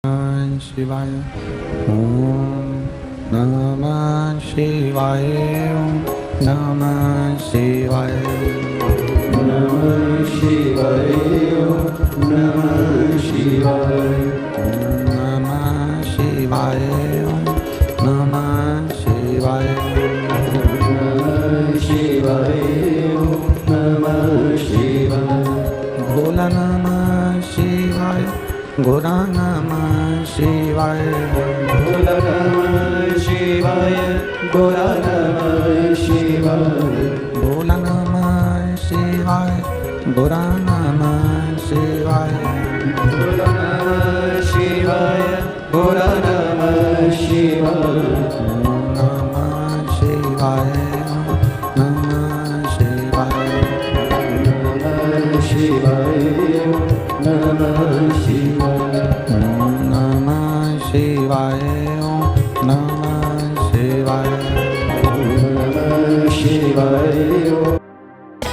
शिवाय ओम नमः शिवाय ओम नमः शिवाय नमः शिवाय नमः शिवाय नमः शिवाय ओम नमः शिवाय नमः शिवाय नमः शिवाय भोला नमः शिवाय गोरा नमः शिवाय भोला नमः शिवाय गोरा नमः शिवाय भोला नमः शिवाय गोरा नमः शिवाय भोला नमः शिवाय गोरा नमः शिवाय नमः शिवाय नमः शिवाय नमः शिवाय नमः शिवाय नमः शिवाय नमः शिवाय नमः शिवाय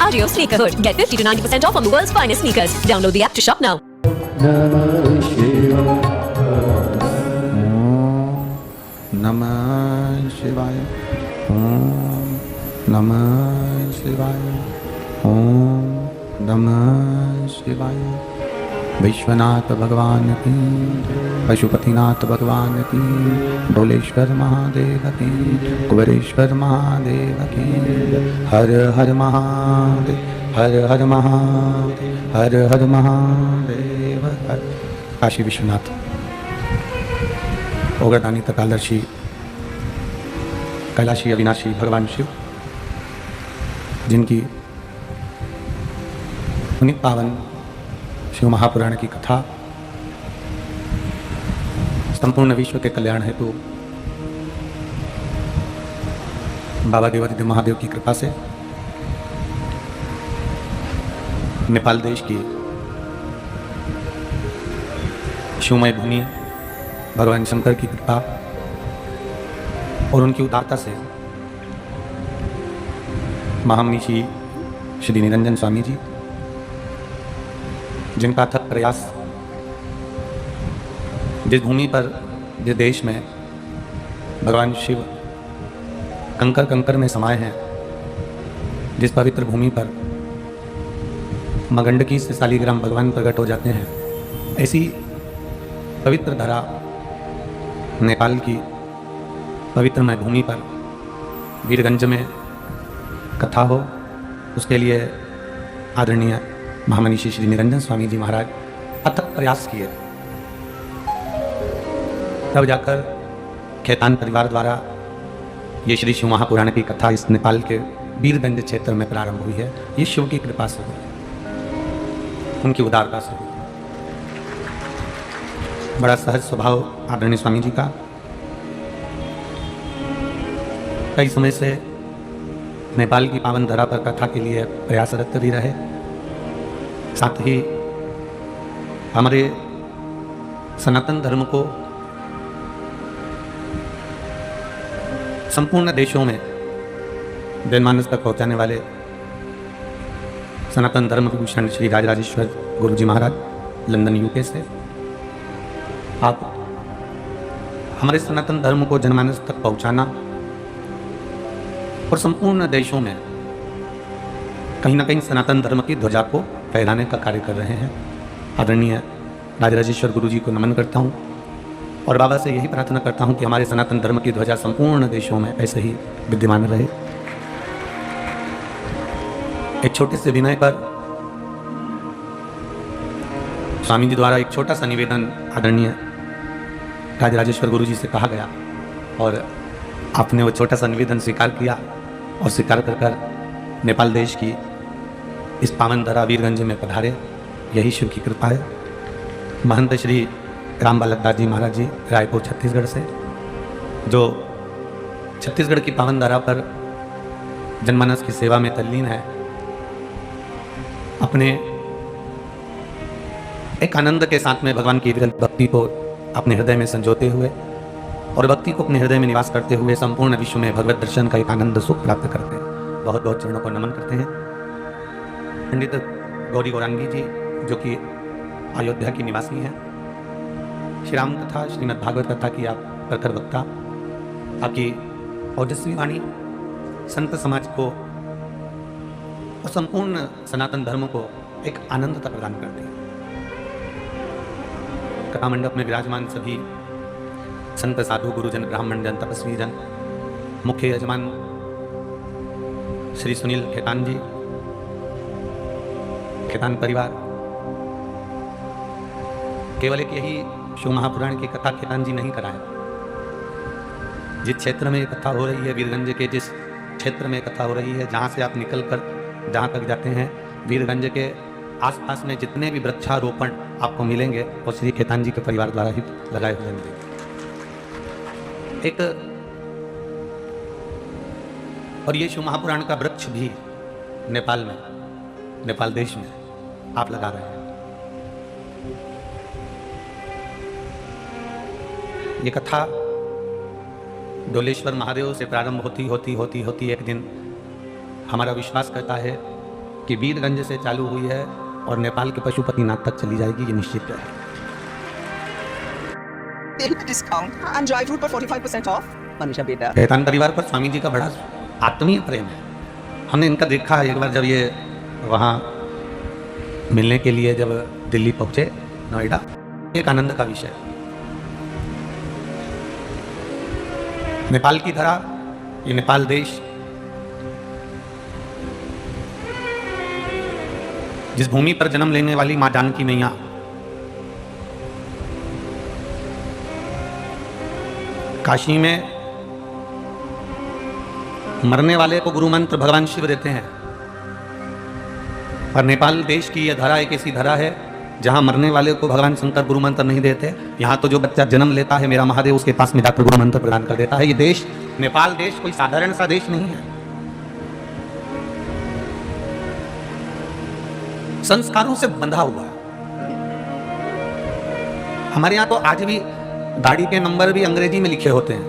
Audio Sneaker Hood. Get 50 to 90% off on the world's finest sneakers. Download the app to shop now. नमः शिवाय नमः शिवाय ओम नमः शिवाय ओम नमः शिवाय विश्वनाथ भगवान की पशुपतिनाथ भगवान की भोलेश्वर महादेव की कुबेरेश्वर महादेव की हर हर महादेव हर हर महादेव हर हर महादेव हर। काशी विश्वनाथ ओगरदानी तकालदर्शी कैलाशी अविनाशी भगवान शिव, जिनकी पुनीत पावन शिव महापुराण की कथा संपूर्ण विश्व के कल्याण हेतु बाबा देवादिदेव महादेव की कृपा से नेपाल देश की शिवमय भूमि भगवान शंकर की कृपा और उनकी उदारता से महामनीषी श्री निरंजन स्वामी जी, जिनका अथक प्रयास जिस भूमि पर, जिस देश में भगवान शिव कंकर कंकर में समाये हैं, जिस पवित्र भूमि पर मगंडकी से शालिग्राम भगवान प्रकट हो जाते हैं, ऐसी पवित्र धरा नेपाल की पवित्रमय भूमि पर वीरगंज में कथा हो, उसके लिए आदरणीय महामनीषी श्री निरंजन स्वामी जी महाराज अथक प्रयास किए, तब जाकर खेतान परिवार द्वारा ये श्री शिव महापुराण की कथा इस नेपाल के वीरगंज क्षेत्र में प्रारंभ हुई है। ये शिव की कृपा से हुई, उनकी उदारता से हुई। बड़ा सहज स्वभाव आदरणीय स्वामी जी का, कई समय से नेपाल की पावन धरा पर कथा के लिए प्रयासरत भी रहे, साथ ही हमारे सनातन धर्म को संपूर्ण देशों में जनमानस तक पहुंचाने वाले सनातन धर्म विभूषण श्री राजराजेश्वर गुरु जी महाराज लंदन यूके से आप हमारे सनातन धर्म को जनमानस तक पहुंचाना और संपूर्ण देशों में कहीं ना कहीं सनातन धर्म की ध्वजा को फहराने का कार्य कर रहे हैं। आदरणीय राजराजेश्वर गुरु जी को नमन करता हूँ और बाबा से यही प्रार्थना करता हूँ कि हमारे सनातन धर्म की ध्वजा संपूर्ण देशों में ऐसे ही विद्यमान रहे। एक छोटे से विनय पर स्वामी जी द्वारा एक छोटा सा निवेदन आदरणीय राजराजेश्वर गुरु जी से कहा गया और आपने वो छोटा सा निवेदन स्वीकार किया और स्वीकार कर नेपाल देश की इस पावन धरा वीरगंज में पधारे। यही शिव की कृपा है। महंत श्री राम बालक दास जी महाराज जी रायपुर छत्तीसगढ़ से, जो छत्तीसगढ़ की पावन धरा पर जनमानस की सेवा में तल्लीन है, अपने एक आनंद के साथ में भगवान की भक्ति को अपने हृदय में संजोते हुए और भक्ति को अपने हृदय में निवास करते हुए संपूर्ण विश्व में भगवत दर्शन का एक आनंद सुख प्राप्त करते हैं। बहुत बहुत चरणों को नमन करते हैं। पंडित गौरी गौरांगी जी, जो कि अयोध्या की निवासी हैं, श्री राम कथा श्रीमद् भागवत कथा की आप प्रखर वक्ता, आपकी ओजस्वी वाणी संत समाज को और संपूर्ण सनातन धर्म को एक आनंदता प्रदान करती है। कथा मंडप में विराजमान सभी संत साधु गुरुजन ब्राह्मण जन तपस्वी जन, मुख्य यजमान श्री सुनील खेतान जी, खेतान परिवार, केवल एक यही शिव महापुराण की कथा खेतान जी नहीं कराए। जिस क्षेत्र में कथा हो रही है, वीरगंज के जिस क्षेत्र में कथा हो रही है, जहाँ से आप निकल कर जहाँ तक जाते हैं, वीरगंज के आसपास में जितने भी वृक्षारोपण आपको मिलेंगे वो श्री खेतान जी के परिवार द्वारा ही लगाए हुए मिलेंगे। एक और ये शिव महापुराण का वृक्ष भी नेपाल में, नेपाल देश में आप लगा रहे हैं। ये कथा डोलेश्वर महादेव से प्रारंभ होती एक दिन हमारा विश्वास करता है कि वीरगंज से चालू हुई है और नेपाल के पशुपतिनाथ तक चली जाएगी, ये निश्चित है। डिस्काउंट एंड ड्राई फ्रूट पर 45% ऑफ। मनीषा बेटा, खेतान परिवार पर स्वामी जी का बड़ा आत्मीय प्रेम है। हमने इनका देखा एक बार जब ये वहाँ मिलने के लिए जब दिल्ली पहुँचे, नोएडा, एक आनंद का विषय। नेपाल की धरा, ये नेपाल देश, जिस भूमि पर जन्म लेने वाली मां जानकी मैया काशी में मरने वाले को गुरु मंत्र भगवान शिव देते हैं, पर नेपाल देश की यह धरा एक ऐसी धरा है जहां मरने वाले को भगवान शंकर गुरु मंत्र नहीं देते। यहां तो जो बच्चा जन्म लेता है, मेरा महादेव उसके पास में जाकर गुरु मंत्र प्रदान कर देता है। ये देश, नेपाल देश, कोई साधारण सा देश नहीं है। संस्कारों से बंधा हुआ है। हमारे यहां तो आज भी गाड़ी के नंबर भी अंग्रेजी में लिखे होते हैं।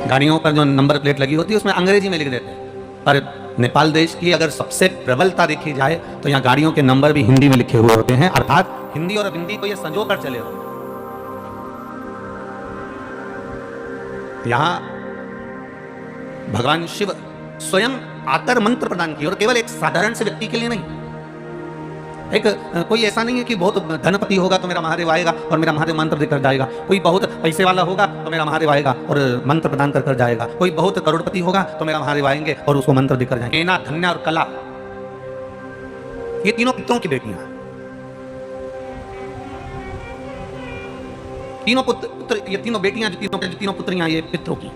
गाड़ियों पर जो नंबर प्लेट लगी होती है उसमें अंग्रेजी में लिख देते हैं, पर नेपाल देश की अगर सबसे प्रबलता देखी जाए तो यहाँ गाड़ियों के नंबर भी हिंदी में लिखे हुए होते हैं, अर्थात हिंदी और हिंदी को ये संजो कर चले हो। यहाँ भगवान शिव स्वयं आकर मंत्र प्रदान किए, और केवल एक साधारण से व्यक्ति के लिए नहीं। एक कोई ऐसा नहीं है कि बहुत धनपति होगा तो मेरा महादेव आएगा और मेरा महादेव मंत्र देकर जाएगा। कोई बहुत पैसे वाला होगा तो मेरा महादेव आएगा और मंत्र प्रदान कर जाएगा। कोई बहुत करोड़पति होगा तो मेरा महादेव आएंगे और उसको मंत्र देकर जाएंगे। एना, धन्या और कला, ये तीनों पितरों की बेटियां, तीनों पुत्र, ये तीनों बेटियां, तीनों पुत्रियां, ये पितरों की।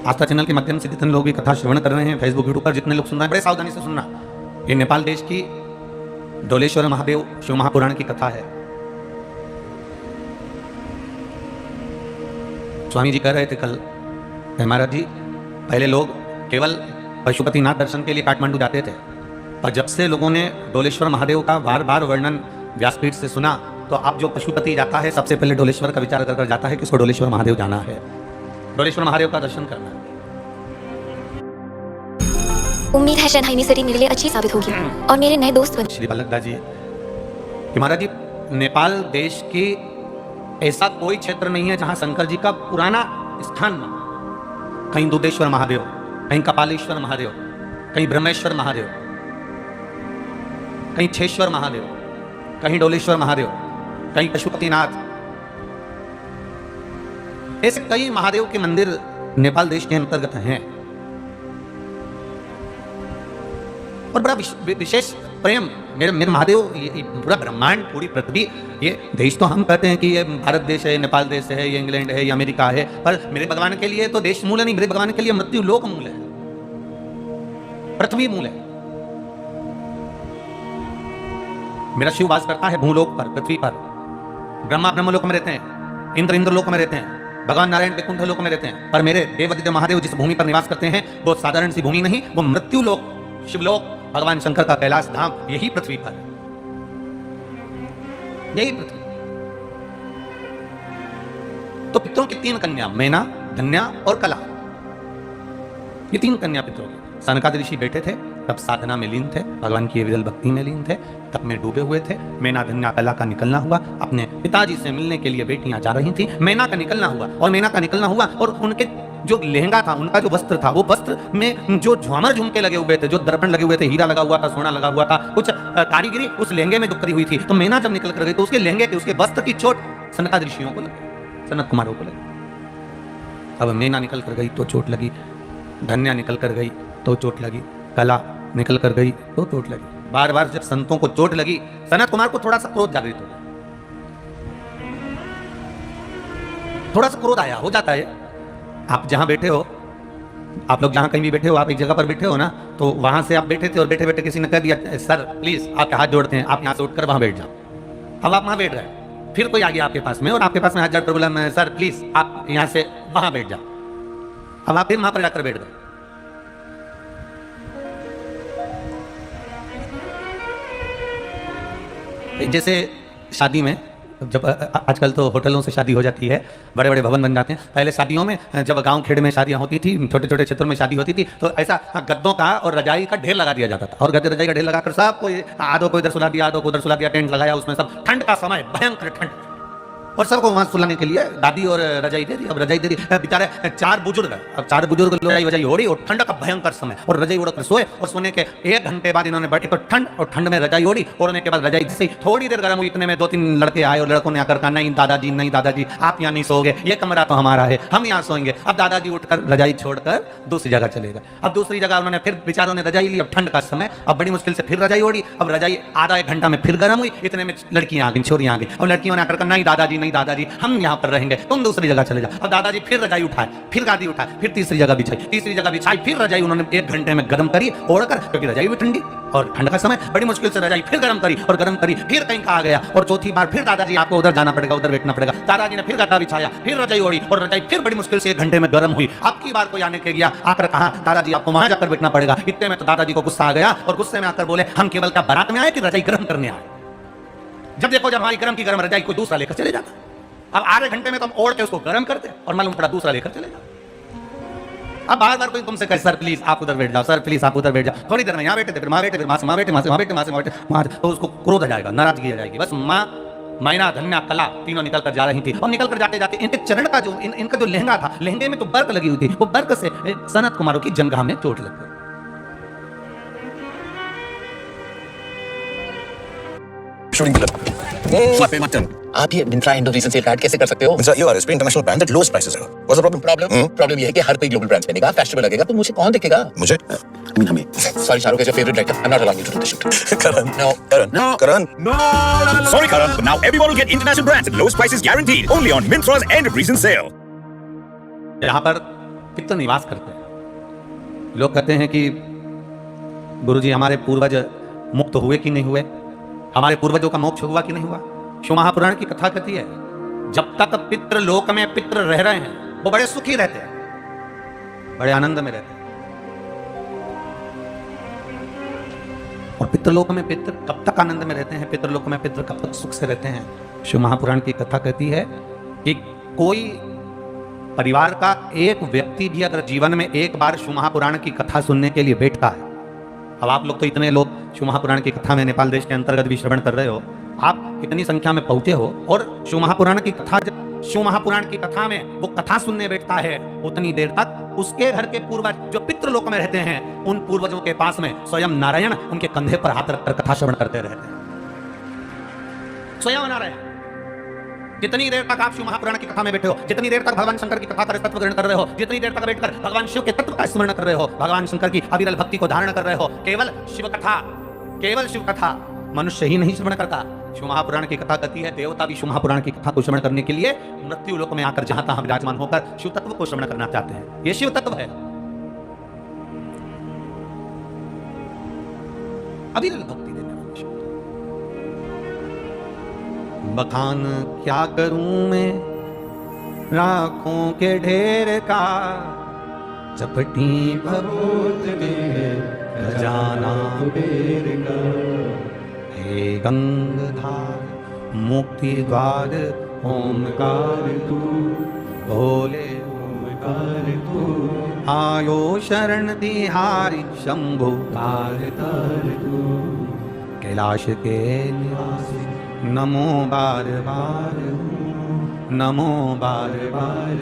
आस्था चैनल के माध्यम से जितने लोग भी कथा श्रवण कर रहे हैं, फेसबुक यूट्यूब पर जितने लोग सुन रहे हैं, बड़े सावधानी से सुनना। ये नेपाल देश की डोलेश्वर महादेव शिव महापुराण की कथा है। स्वामी जी कह रहे थे कल, महाराज जी, पहले लोग केवल पशुपतिनाथ दर्शन के लिए काठमांडू जाते थे, पर जब से लोगों ने डोलेश्वर महादेव का बार बार वर्णन व्यासपीठ से सुना, तो अब जो पशुपति जाता है सबसे पहले डोलेश्वर का विचार कर जाता है कि उसको डोलेश्वर महादेव जाना है, डोलेश्वर महादेव का दर्शन करना है। उम्मीद है शंघाई सिटी मेरे लिए अच्छी साबित होगी और मेरे नए दोस्त बने। श्री बल्लभदास जी कि महाराज जी, नेपाल देश की ऐसा कोई क्षेत्र नहीं है जहां शंकर जी का पुराना स्थान न, कहीं दुधेश्वर महादेव, कहीं कपालेश्वर महादेव, कहीं ब्रह्मेश्वर महादेव, कहीं छेश्वर महादेव, कहीं डोलेश्वर महादेव, कहीं पशुपतिनाथ, ऐसे कई महादेव के मंदिर नेपाल देश के अंतर्गत हैं। और बड़ा विशेष प्रेम, मेरे महादेव, ये पूरा ब्रह्मांड, पूरी पृथ्वी, ये देश तो हम कहते हैं कि ये भारत देश है, नेपाल देश है, ये इंग्लैंड है, ये अमेरिका है, पर मेरे भगवान के लिए तो देश मूल है नहीं, मेरे भगवान के लिए मृत्यु लोक मूल है, पृथ्वी मूल है। मेरा शिव वास करता है भूलोक पर, पृथ्वी पर। ब्रह्मा ब्रह्मलोक में रहते हैं, इंद्र इंद्रलोक में रहते हैं, भगवान नारायण वैकुंठ लोक में रहते हैं, पर मेरे देवादित्य महादेव जिस भूमि पर निवास करते हैं वो साधारण सी भूमि नहीं, वो मृत्यु लोक, शिवलोक, भगवान शंकर का कैलाश धाम, यही पृथ्वी पर, यही पृथ्वी। तो पितरों की 3 कन्या, मैना, धन्या और कला, ये 3 कन्या पितरों की। सनकादि ऋषि बैठे थे, तब साधना में लीन थे, भगवान की विरल भक्ति में लीन थे, तब में डूबे हुए थे। मैना धन्या कला का निकलना हुआ, अपने पिताजी से मिलने के लिए बेटियां जा रही थी। मैना का निकलना हुआ और मैना का निकलना हुआ और उनके जो लहंगा था, उनका जो वस्त्र था, वो वस्त्र में जो झुमर झुमके लगे हुए थे, जो दर्पण लगे हुए थे, हीरा लगा हुआ था, सोना लगा हुआ था, कुछ कारीगरी उस लहंगे में जो करी हुई थी। तो मैना जब निकल कर गई तो उसके लहंगे के, उसके वस्त्र की चोट सनका ऋषियों को लगी, सनत कुमारों को लगी। अब मैना निकल कर गई तो चोट लगी, धन्या निकल कर गई तो चोट लगी, कला निकल कर गई तो चोट लगी। बार बार जब संतों को चोट लगी, सनत कुमार को थोड़ा सा क्रोध जागृत हो गया, थोड़ा सा क्रोध आया, हो जाता है। आप जहां बैठे हो, आप लोग जहां कहीं भी बैठे हो, आप एक जगह पर बैठे हो ना, तो वहां से आप बैठे थे और बैठे बैठे किसी ने कह दिया सर प्लीज आपके हाथ जोड़ते हैं, आप यहां से उठकर वहां बैठ जाओ। अब आप वहां बैठ गए, फिर कोई आ गया आपके पास में और आपके पास में हाथ जोड़कर बोला मैं सर प्लीज आप यहां से वहां बैठ जाओ। अब आप फिर वहां पर जाकर बैठ गए। जैसे शादी में जब आजकल तो होटलों से शादी हो जाती है, बड़े बड़े भवन बन जाते हैं। पहले शादियों में जब गांव खेड़ में शादियां होती थी, छोटे छोटे क्षेत्रों में शादी होती थी, तो ऐसा गद्दों का और रजाई का ढेर लगा दिया जाता था। और गद्दे रजाई का ढेर लगाकर सबको आधो को इधर सुला दिया, आधो को उधर सुला दिया, टेंट लगाया उसमें। सब ठंड का समय, भयंकर ठंड, और सबको वहां सुलाने के लिए दादी और रजाई दे दी। अब रजाई दे दी, बेचारे चार बुजुर्ग, अब चार बुजुर्ग रजाई वजाई ओढ़ी और ठंड का भयंकर समय, और रजाई ओढ़कर सोए। और सोने के 1 घंटे बाद इन्होंने बैठे तो ठंड, और ठंड में रजाई ओढ़ी, ओढ़ने के बाद रजाई से थोड़ी देर गर्म हुई, इतने में 2-3 लड़के आए और लड़कों ने आकर कहा नहीं दादाजी, नहीं दादाजी, आप यहाँ नहीं सोओगे, ये कमरा तो हमारा है, हम यहाँ सोएंगे। अब दादाजी उठकर रजाई छोड़कर दूसरी जगह चले गए। अब दूसरी जगह उन्होंने फिर बेचारों ने रजाई ली, अब ठंड का समय, अब बड़ी मुश्किल से फिर रजाई ओढ़ी। अब रजाई आधा 1 घंटा में फिर गर्म हुई, इतने में लड़कियां आ गई, छोरियां आ गई, और लड़कियों ने आकर कहा नहीं दादाजी, नहीं दादाजी, हम यहाँ पर रहेंगे, तुम दूसरी जगह चले जाओ। अब दादाजी फिर रजाई उठाए, फिर गादी उठाए, फिर तीसरी जगह बिछाई, तीसरी जगह बिछाई, फिर रजाई उन्होंने 1 घंटे में गर्म करी ओढ़कर, क्योंकि रजाई भी ठंडी और ठंड का समय, बड़ी मुश्किल से रजाई फिर गर्म करी और गर्म करी, फिर कहीं कहा गया। और चौथी बार फिर दादाजी आपको उधर जाना पड़ेगा, उधर बैठना पड़ेगा। दादाजी ने फिर गद्दा बिछाया, फिर रजाई ओढ़ी, और रजाई फिर बड़ी मुश्किल से 1 घंटे में गर्म हुई। अब की बार कोई आने के गया, आकर कहा दादाजी आपको वहां जाकर बैठना पड़ेगा। इतने में तो दादाजी को गुस्सा आ गया और गुस्से में आकर बोले हम केवल क्या बारात में आए कि रजाई गर्म करने आए? जब देखो जब हमारी गर्म की गर्म रजाई कोई दूसरा लेकर चले जाता। अब आधे घंटे में तो हम ओढ़ के उसको गर्म करते और मालूम पड़ा दूसरा लेकर चले जाओ। अब बार बार कोई तुमसे कहे सर प्लीज आप उधर बैठ जाओ, सर प्लीज आप उधर बैठ जाओ, थोड़ी देर में यहाँ बैठे थे, फिर वहाँ बैठे, फिर वहाँ बैठे, वहाँ बैठे, वहाँ, तो उसको क्रोध आ जाएगा, नाराजगी आ जाएगी। बस माँ, मैना, धन्या, कला तीनों निकल कर जा रही थी, और निकल कर जाते जाते इनके चरण का जो इनका जो लहंगा था, लहंगे में तो बर्क लगी हुई थी, वो बर्क से सनत कुमारों की जंघा में चोट लग गई। Shooting the flip mutton. आप ये Myntra end of reason sale card कैसे कर सकते हो? Mintra EORS पे international brand at lowest prices है। What's the problem? प्रॉब्लम ये है कि हर कोई ग्लोबल ब्रांड्स पहनेगा, फैशनेबल लगेगा, तो मुझे कौन देखेगा? मुझे हमें sorry Shahrukh is your favourite director, I am not allowing you to do the shoot. Karan. No. Karan. No. Karan. No. Sorry, Karan, but now everyone will get international brands at lowest prices guaranteed. Only on Mintra's end of reason sale. यहाँ पर पितृ निवास करते हैं। लोग कहते हैं कि गुरुजी हमारे पूर्वज मुक्त हुए कि नहीं हुए, हमारे पूर्वजों का मोक्ष हुआ कि नहीं हुआ। शिव महापुराण की कथा कहती है जब तक पितृ लोक में पितृ रह रहे हैं वो बड़े सुखी रहते हैं, बड़े आनंद में रहते हैं। और पितृलोक में पितृ कब तक आनंद में रहते हैं, पितृलोक में पितृ कब तक सुख से रहते हैं। शिव महापुराण की कथा कहती है कि कोई परिवार का एक व्यक्ति भी अगर जीवन में एक बार शिव महापुराण की कथा सुनने के लिए बैठता है, अब आप लोग तो इतने लोग शिव महापुराण की कथा में नेपाल देश के अंतर्गत भी श्रवण कर रहे हो, आप इतनी संख्या में पहुंचे हो, और शिव महापुराण की कथा, शिव महापुराण की कथा में वो कथा सुनने बैठता है, उतनी देर तक उसके घर के पूर्वज जो पितृलोक में रहते हैं, उन पूर्वजों के पास में स्वयं नारायण उनके कंधे पर हाथ रखकर कथा श्रवण करते रहते हैं। स्वयं नारायण। जितनी देर तक आप शिव महापुराण की कथा में बैठे हो, जितनी देर तक भगवान शंकर की कथा का तत्व ग्रहण कर रहे हो, जितनी देर तक बैठकर भगवान शिव के तत्व का स्मरण कर रहे हो, भगवान शंकर की अविरल भक्ति को धारण कर रहे हो, केवल शिव कथा मनुष्य ही नहीं श्रवण करता। शिव महापुराण की कथा कहती है देवता भी शिव महापुराण की कथा को श्रवण करने के लिए मृत्यु लोक में आकर जहां तहां विराजमान होकर शिव तत्व को श्रवण करना चाहते हैं। ये शिव तत्व है, अविरल भक्ति देने वाले शिव। बखान क्या करूं मैं राखों के ढेर का, चपटी भभूत दे खजाना कुबेर का। हे गंगधार मुक्ति द्वार ओमकार तू भोले पुकार तू आयो शरण तिहारी शंभु तार तार तू कैलाश के निवासी नमो बार बार नमो बार बार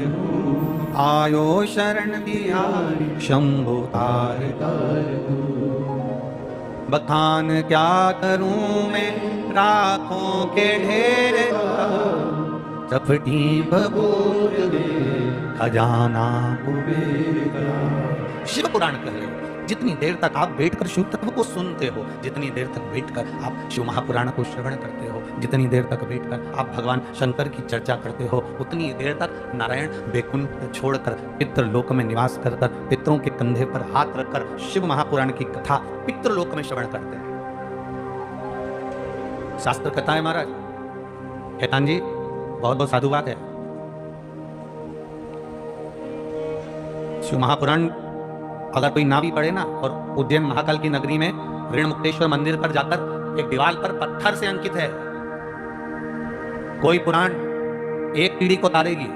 आयो शरण तिहारी शंभु तार तार तू बखान क्या करूं मैं राखों के ढेर चपटी बबूर खजाना कुबेर का शिव पुराण कह रहे हो। जितनी देर तक आप बैठकर शिव तत्व को सुनते हो, जितनी देर तक बैठकर आप शिव महापुराण को श्रवण करते हो, जितनी देर तक बैठकर आप भगवान शंकर की चर्चा करते हो, उतनी देर तक नारायण वैकुंठ छोड़कर पितृलोक में निवास कर पितरों के कंधे पर हाथ रखकर शिव महापुराण की कथा पितृलोक में श्रवण करते हैं। शास्त्र कथा है महाराज। खेतान जी बहुत बहुत साधुवाद है। शिव महापुराण अगर कोई ना भी पढ़े ना, और उज्जैन महाकाल की नगरी में ऋणमुक्तेश्वर मंदिर पर जाकर एक दीवार पर पत्थर से अंकित है, कोई पुराण एक पीढ़ी को तारेगी,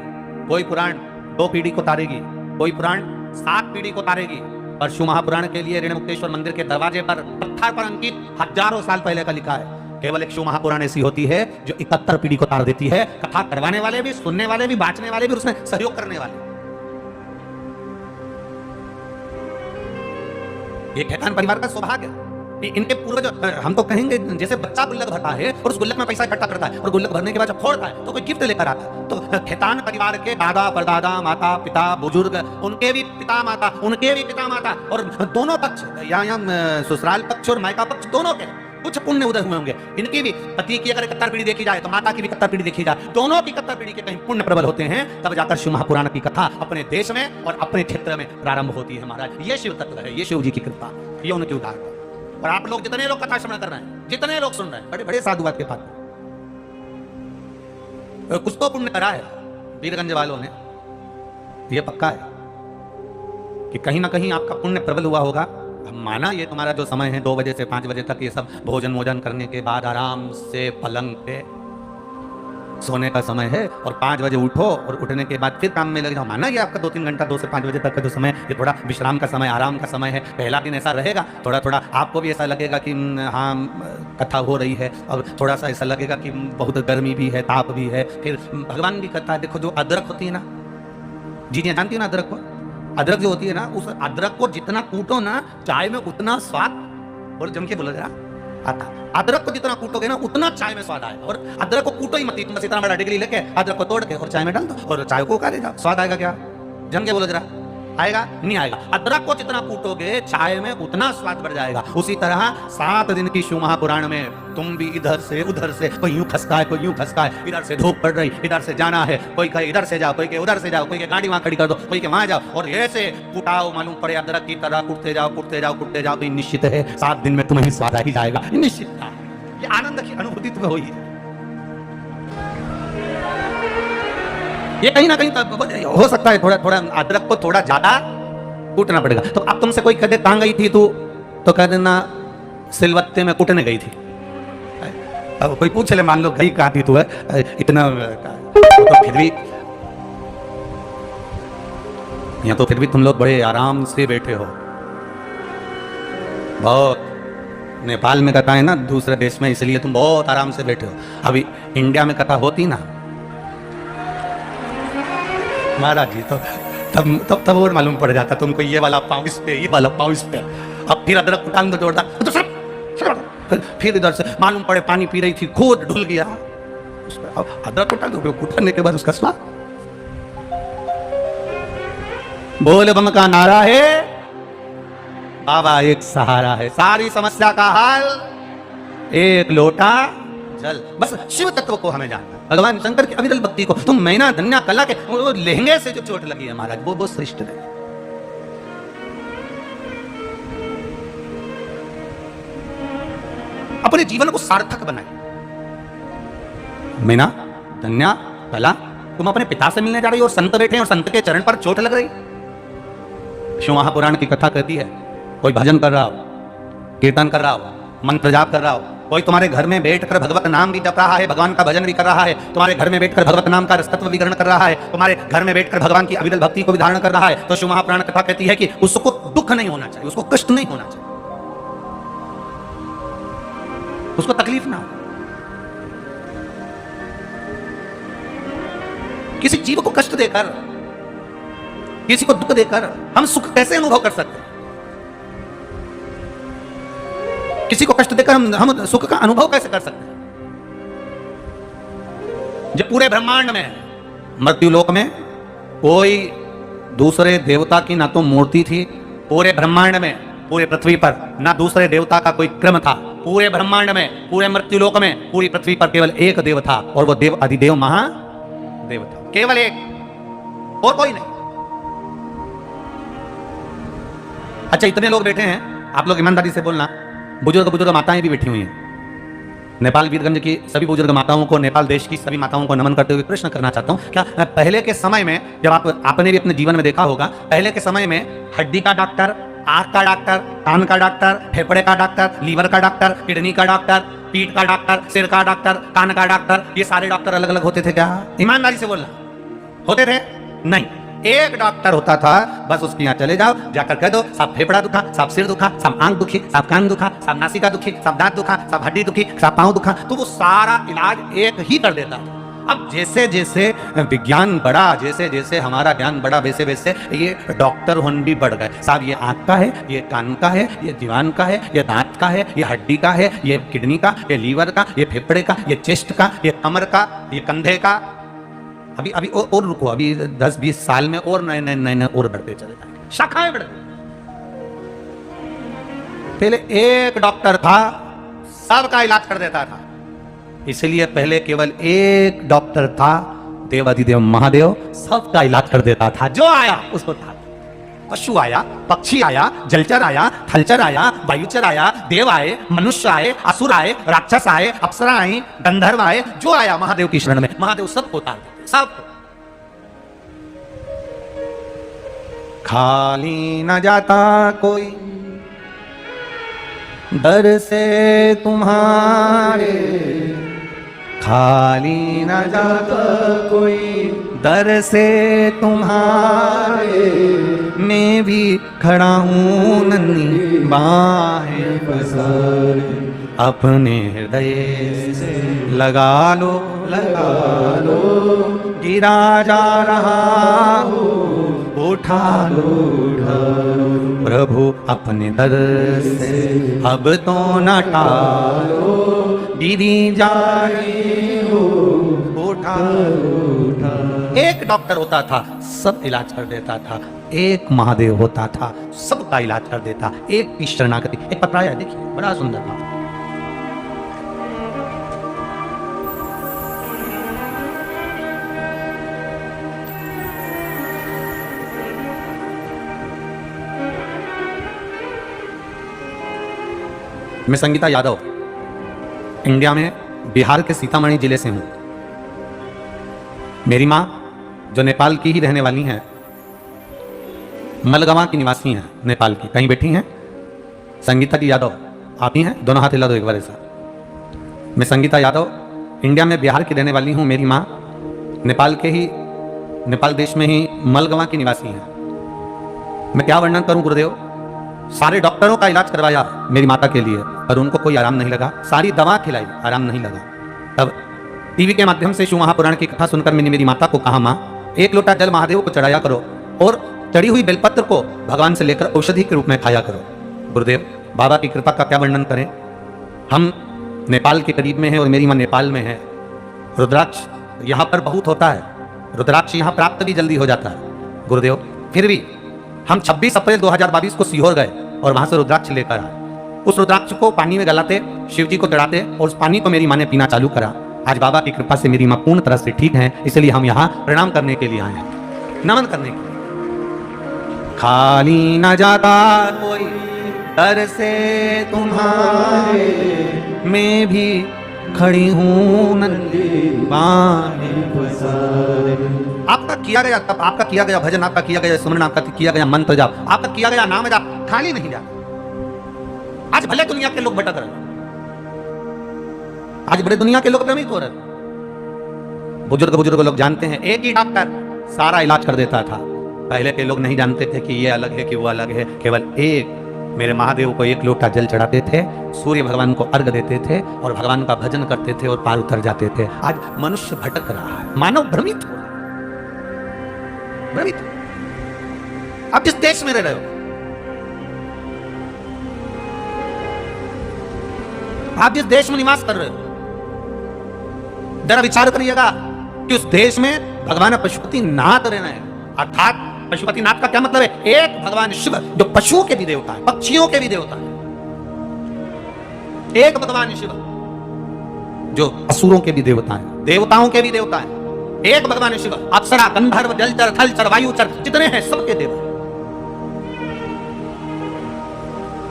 कोई पुराण 2 पीढ़ी को तारेगी, कोई पुराण 7 पीढ़ी को तारेगी, पर शिव महापुराण के लिए ऋणमुक्तेश्वर मंदिर के दरवाजे पर पत्थर पर अंकित हजारों साल पहले का लिखा है। केवल एक शिव महापुराण ऐसी होती है जो 71 पीढ़ी को तार देती है। कथा करवाने वाले भी, सुनने वाले भी, बांटने वाले भी, उसमें सहयोग करने वाले। ये खेतान परिवार का सौभाग्य है। इनके पूर्वज, हम तो कहेंगे जैसे बच्चा गुल्लक भरता है और उस गुल्लक में पैसा इकट्ठा करता है और गुल्लक भरने के बाद जब फोड़ता है तो कोई गिफ्ट लेकर आता है, तो खेतान परिवार के दादा परदादा, माता पिता, बुजुर्ग, उनके भी पिता माता, उनके भी पिता माता, और दोनों पक्ष, यहाँ ससुराल पक्ष और मायका पक्ष दोनों के कुछ पुण्य उदय हुए होंगे। इनकी भी पति की अगर 71 पीढ़ी देखी जाए तो माता की भी 71 पीढ़ी देखी जाए, दोनों की 71 पीढ़ी के कहीं पुण्य प्रबल होते हैं, तब जाकर शिव महापुराण की कथा अपने देश में और अपने क्षेत्र में प्रारंभ होती है। महाराज ये शिव तत्व है, ये शिव जी की कृपा, ये उनकी उदारता। और आप लोग जितने लोग कथा श्रवण कर रहे हैं, जितने लोग सुन रहे हैं, बड़े बड़े साधुवाद के पात्र, कुछ तो पुण्य करा है वीरगंज वालों ने, ये पक्का है कि कहीं ना कहीं आपका पुण्य प्रबल हुआ होगा। माना ये तुम्हारा जो समय है 2 बजे से 5 बजे तक, ये सब भोजन वोजन करने के बाद आराम से पलंग पे सोने का समय है, और 5 बजे उठो और उठने के बाद फिर काम में लग जाओ। माना ये आपका 2-3 घंटा 2 से 5 बजे तक का जो समय, ये थोड़ा विश्राम का समय, आराम का समय है। पहला दिन ऐसा रहेगा, थोड़ा थोड़ा आपको भी ऐसा लगेगा कि हाँ कथा हो रही है, और थोड़ा सा ऐसा लगेगा कि बहुत गर्मी भी है, ताप भी है। फिर भगवान की कथा, देखो जो अदरक होती है ना, जी जानती हो ना अदरक को, अदरक जो होती है ना, उस अदरक को जितना कूटो ना चाय में उतना स्वाद, और जम के बोला जरा आता, अदरक को जितना कूटोगे ना उतना चाय में स्वाद आएगा। और अदरक को कूटो ही मत, तुम बस इतना बड़ा डिग्री लेके अदरक को तोड़ के और चाय में डाल दो और चाय को उकाले जाओ, स्वाद आएगा क्या? जम के बोलो जरा, आएगा? नहीं आएगा। अदरक को जितना कूटोगे चाय में उतना स्वाद बढ़ जाएगा। उसी तरह 7 दिन की शिव महापुराण में तुम भी इधर से उधर से, कोई यूं खसका है, कोई यूं खसका है, इधर से धूप पड़ रही, इधर से जाना है, कोई कहे इधर से जाओ, कोई के उधर से जाओ, कोई के गाड़ी वहां खड़ी कर दो, कोई के वहां जाओ, और ऐसे कुटाओ मालूम पड़े अदरक की तरह, कुटते जाओ कुटते जाओ कुटते जाओ, तो निश्चित है 7 दिन में तुम्हें स्वाद आ ही जाएगा, निश्चित। ये आनंद की अनुभूति तुम्हें हुई है। ये कहीं ना कहीं हो सकता है थोड़ा थोड़ा अदरक को थोड़ा ज्यादा कूटना पड़ेगा। तो अब तुमसे कोई कहे कहां गई थी तू, तो कह देना सिलवत्ते में कूटने गई थी। अब कोई पूछ ले, मान लो गई कहां थी तू, है इतना, तो फिर भी यहाँ तो फिर भी तुम लोग बड़े आराम से बैठे हो। बहुत नेपाल में कथा है ना, दूसरे देश में, इसलिए तुम बहुत आराम से बैठे हो। अभी इंडिया में कथा होती ना महाराज जी, तो तब और मालूम पड़ जाता तुमको, ये वाला पाँव इस पे, ये वाला पाँव इस पे। अब फिर अदरक उठान दो जोड़ता, फिर इधर से मालूम पड़े पानी पी रही थी, खुद ढुल गया। अब अदरक उठा दो, उठाने के बाद उसका स्वाद। बोल बम का नारा है, बाबा एक सहारा है, सारी समस्या का हल एक लोटा जल। बस शिव तत्व को हमें जानना, भगवान शंकर की अविरल भक्ति को। तुम मैना धन्या कला के वो लहंगे से जो चोट लगी है महाराज, वो श्रेष्ठ है। अपने जीवन को सार्थक बनाए। मैना धन्या कला, तुम अपने पिता से मिलने जा रही हो और संत बैठे हैं और संत के चरण पर चोट लग रही। शिव महापुराण की कथा कहती है, कोई भजन कर रहा हो, कीर्तन कर रहा हो, मंत्र जाप कर रहा हो, कोई तुम्हारे घर में बैठकर भगवत नाम भी जप रहा है, भगवान का भजन भी कर रहा है, तुम्हारे घर में बैठकर भगवत नाम का रसतत्व भी ग्रहण कर रहा है, तुम्हारे घर में बैठकर भगवान की अविरल भक्ति को भी धारण कर रहा है, तो शिव महापुराण कथा कहती है कि उसको दुख नहीं होना चाहिए, उसको कष्ट नहीं होना चाहिए, उसको तकलीफ ना हो। किसी जीव को कष्ट देकर, किसी को दुख देकर हम सुख कैसे अनुभव कर सकते हैं? किसी को कष्ट देकर हम सुख का अनुभव कैसे कर सकते हैं? जब पूरे ब्रह्मांड में, मृत्युलोक में कोई दूसरे देवता की ना तो मूर्ति थी, पूरे ब्रह्मांड में, पूरे पृथ्वी पर ना दूसरे देवता का कोई क्रम था, पूरे ब्रह्मांड में, पूरे मृत्युलोक में, पूरी पृथ्वी पर केवल एक देव था और वो देव अधिदेव महादेव था, केवल एक, और कोई नहीं। अच्छा, इतने लोग बैठे हैं, आप लोग ईमानदारी से बोलना, बुजुर्ग माताएं भी बैठी हुई हैं। नेपाल वीरगंज की सभी बुजुर्ग माताओं को, नेपाल देश की सभी माताओं को नमन करते हुए प्रश्न करना चाहता हूं, क्या पहले के समय में, जब आपने भी अपने जीवन में देखा होगा, पहले के समय में हड्डी का डॉक्टर, आंख का डॉक्टर, कान का डॉक्टर, फेफड़े का डॉक्टर, लीवर का डॉक्टर, किडनी का डॉक्टर, पीठ का डॉक्टर, सिर का डॉक्टर, कान का डॉक्टर, ये सारे डॉक्टर अलग अलग होते थे क्या? ईमानदारी से बोलना, होते थे? नहीं, एक डॉक्टर होता था, बस उसके यहाँ चले जाओ, जाकर कह दो साहब फेफड़ा दुखा, साहब सिर दुखा, साहब आंख दुखी, साहब कान दुखा, साहब नासिका दुखी, साहब दांत दुखा, साहब हड्डी दुखी, साहब पांव दुखा, तो वो सारा इलाज एक ही कर देता था। अब जैसे जैसे विज्ञान बढ़ा, जैसे जैसे हमारा ज्ञान बढ़ा, वैसे वैसे ये डॉक्टर होन भी बढ़ गए। साहब ये आंख का है, ये कान का है, ये दीवान का है, ये दांत का है, ये हड्डी का है, ये किडनी का, ये लीवर का, ये फेफड़े का, ये चेस्ट का, ये कमर का, ये कंधे का। अभी अभी और रुको, अभी 10-20 साल में और नए नए और बढ़ते चले जाएंगे, शाखाएं बढ़ गई। पहले एक डॉक्टर था, सबका इलाज कर देता था, इसलिए पहले केवल एक डॉक्टर था, देवाधिदेव महादेव सबका इलाज कर देता था। जो आया उसको था, पशु आया, पक्षी आया, जलचर आया, थलचर आया, वायुचर आया, देव आए, मनुष्य आए, असुर आए, राक्षस आए, अप्सरा आई, गंधर्व आए, जो आया महादेव की शरण में, महादेव सबको तार देते, सब। खाली न जाता कोई दर से तुम्हारे, खाली न जाता कोई दर से तुम्हारे, मैं भी खड़ा हूँ नन्ही बाहें पसारे, अपने हृदय से लगा लो, गिरा जा रहा हो, उठा लो, प्रभु अपने दर से अब तो न टालो, गिरी जा रही हो, उठा लो। एक डॉक्टर होता था, सब इलाज कर देता था, एक महादेव होता था, सबका इलाज कर देता, एक की शरणागति। एक पत्राया देखिए, बड़ा सुंदर था। मैं संगीता यादव, इंडिया में बिहार के सीतामढ़ी जिले से हूँ। मेरी माँ जो नेपाल की ही रहने वाली हैं, मलगवा की निवासी हैं नेपाल की, कहीं बैठी हैं? संगीता जी यादव आप ही हैं? दोनों हाथ हिला दो एक बार ऐसा। मैं संगीता यादव, इंडिया में बिहार की रहने वाली हूँ। मेरी माँ नेपाल देश में ही मलगवा की निवासी हैं। मैं क्या वर्णन करूँ गुरुदेव, सारे डॉक्टरों का इलाज करवाया मेरी माता के लिए, पर उनको कोई आराम नहीं लगा, सारी दवा खिलाई, आराम नहीं लगा। तब टीवी के माध्यम से शिव महापुराण की कथा सुनकर मैंने मेरी माता को कहा, माँ एक लोटा जल महादेव को चढ़ाया करो और चढ़ी हुई बेलपत्र को भगवान से लेकर औषधि के रूप में खाया करो। गुरुदेव बाबा की कृपा का क्या वर्णन करें, हम नेपाल के करीब में हैं और मेरी माँ नेपाल में है। रुद्राक्ष यहाँ पर बहुत होता है, रुद्राक्ष यहाँ प्राप्त भी जल्दी हो जाता है। गुरुदेव फिर भी हम 26 अप्रैल 2022 को सीहोर गए और वहां से रुद्राक्ष लेकर आए। उस रुद्राक्ष को पानी में गलाते, शिव जी को चढ़ाते और उस पानी को मेरी माँ ने पीना चालू करा। आज बाबा की कृपा से मेरी माँ पूर्ण तरह से ठीक है, इसलिए हम यहाँ प्रणाम करने के लिए आए हैं, नमन करने के लिए। खाली न जाता कोई दर से तुम्हारे, मैं भी खड़ी हूँ नन्ही बाहें पसारे। आपका किया गया तप, आपका किया गया भजन, आपका किया गया सुमरन, आपका किया गया मंत्र जाप, आपका किया गया नाम जाप खाली नहीं जाता। आज भले दुनिया के लोग भटक रहे, आज बड़े दुनिया के लोग भ्रमित हो रहे। बुजुर्ग बुजुर्ग लोग जानते हैं, एक ही डॉक्टर सारा इलाज कर देता था। पहले के लोग नहीं जानते थे कि ये अलग है कि वो अलग है। केवल एक मेरे महादेव को एक लोटा जल चढ़ाते थे, सूर्य भगवान को अर्घ देते थे और भगवान का भजन करते थे और पार उतर जाते थे। आज मनुष्य भटक रहा है, मानव भ्रमित हो रहा है, भ्रमित। आप जिस देश में रह रहे हो, आप जिस देश में निवास कर रहे हो, जरा विचार करिएगा कि उस देश में भगवान पशुपतिनाथ रहना है। अर्थात पशुपतिनाथ का क्या मतलब है? एक भगवान शिव जो पशुओं के भी देवता है, पक्षियों के भी देवता है। एक भगवान शिव जो असुरों के भी देवता है, देवताओं के भी देवता है। एक भगवान शिव अप्सरा, गंधर्व, जलचर, थलचर, वायुचर जितने हैं सबके देवता।